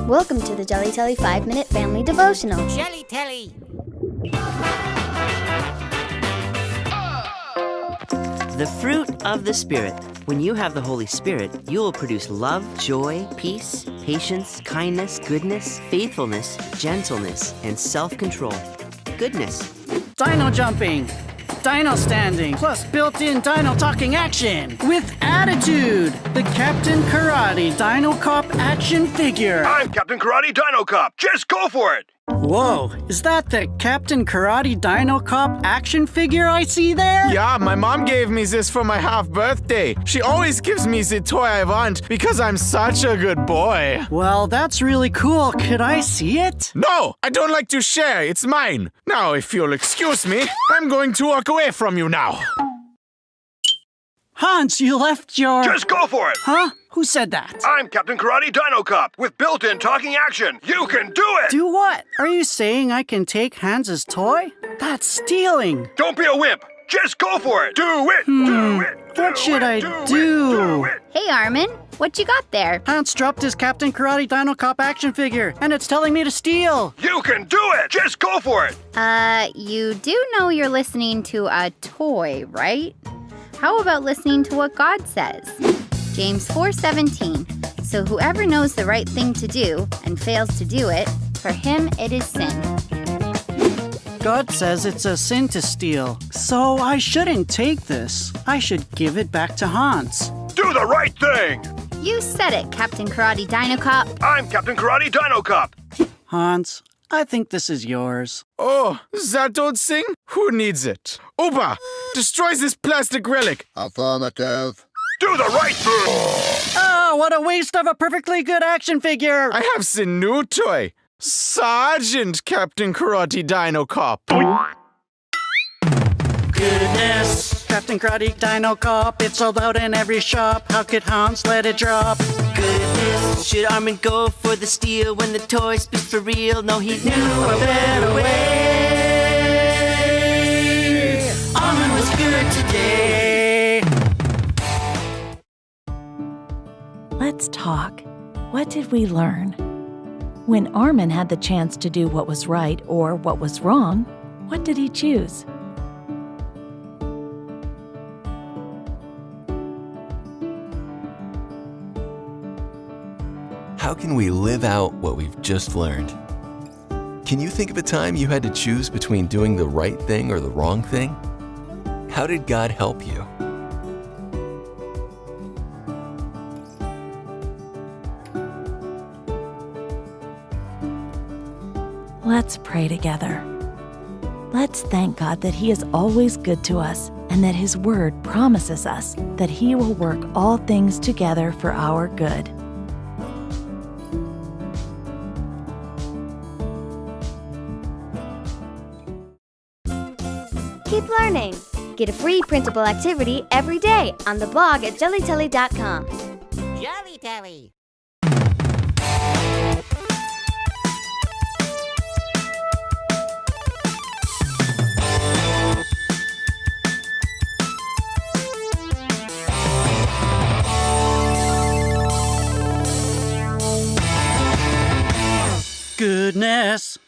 Welcome to the Jelly Telly 5-Minute Family Devotional. Jelly Telly. The fruit of the Spirit. When you have the Holy Spirit, you will produce love, joy, peace, patience, kindness, goodness, faithfulness, gentleness, and self-control. Goodness. Dino jumping, dino standing, plus built-in dino talking action. With attitude, the Captain Karate Dino Cop action figure. I'm Captain Karate Dino Cop. Just go for it. Whoa, is that the Captain Karate Dino Cop action figure I see there? Yeah, my mom gave me this for my half birthday. She always gives me the toy I want because I'm such a good boy. Well, that's really cool. Could I see it? No, I don't like to share. It's mine. Now, if you'll excuse me, I'm going to walk away from you now. Hans, you left your... Just go for it. Huh? Who said that? I'm Captain Karate Dino Cop with built-in talking action. You can do it. Do what? Are you saying I can take Hans's toy? That's stealing. Don't be a wimp. Just go for it. Do it. Do it. What should I do? Hey, Armin, what you got there? Hans dropped his Captain Karate Dino Cop action figure, and it's telling me to steal. You can do it. Just go for it. You do know you're listening to a toy, right? How about listening to what God says? James 4:17. So whoever knows the right thing to do and fails to do it, for him it is sin. God says it's a sin to steal, so I shouldn't take this. I should give it back to Hans. Do the right thing. You said it, Captain Karate Dino Cop. I'm Captain Karate Dino Cop. Hans, I think this is yours. Oh, that old thing? Who needs it? Opa, destroy this plastic relic. Affirmative. Do the right thing. Oh, what a waste of a perfectly good action figure! I have the new toy. Sergeant Captain Karate Dino Cop. Goodness! Captain Karate Dino Cop, it's sold out in every shop. How could Hans let it drop? Goodness. Should Armin go for the steal when the toy spits for real? No, he knew a better way. Armin was good today. Let's talk. What did we learn? When Armin had the chance to do what was right or what was wrong, what did he choose? How can we live out what we've just learned? Can you think of a time you had to choose between doing the right thing or the wrong thing? How did God help you? Let's pray together. Let's thank God that He is always good to us and that His Word promises us that He will work all things together for our good. Keep learning. Get a free printable activity every day on the blog at jellytelly.com. Jelly Telly. Goodness!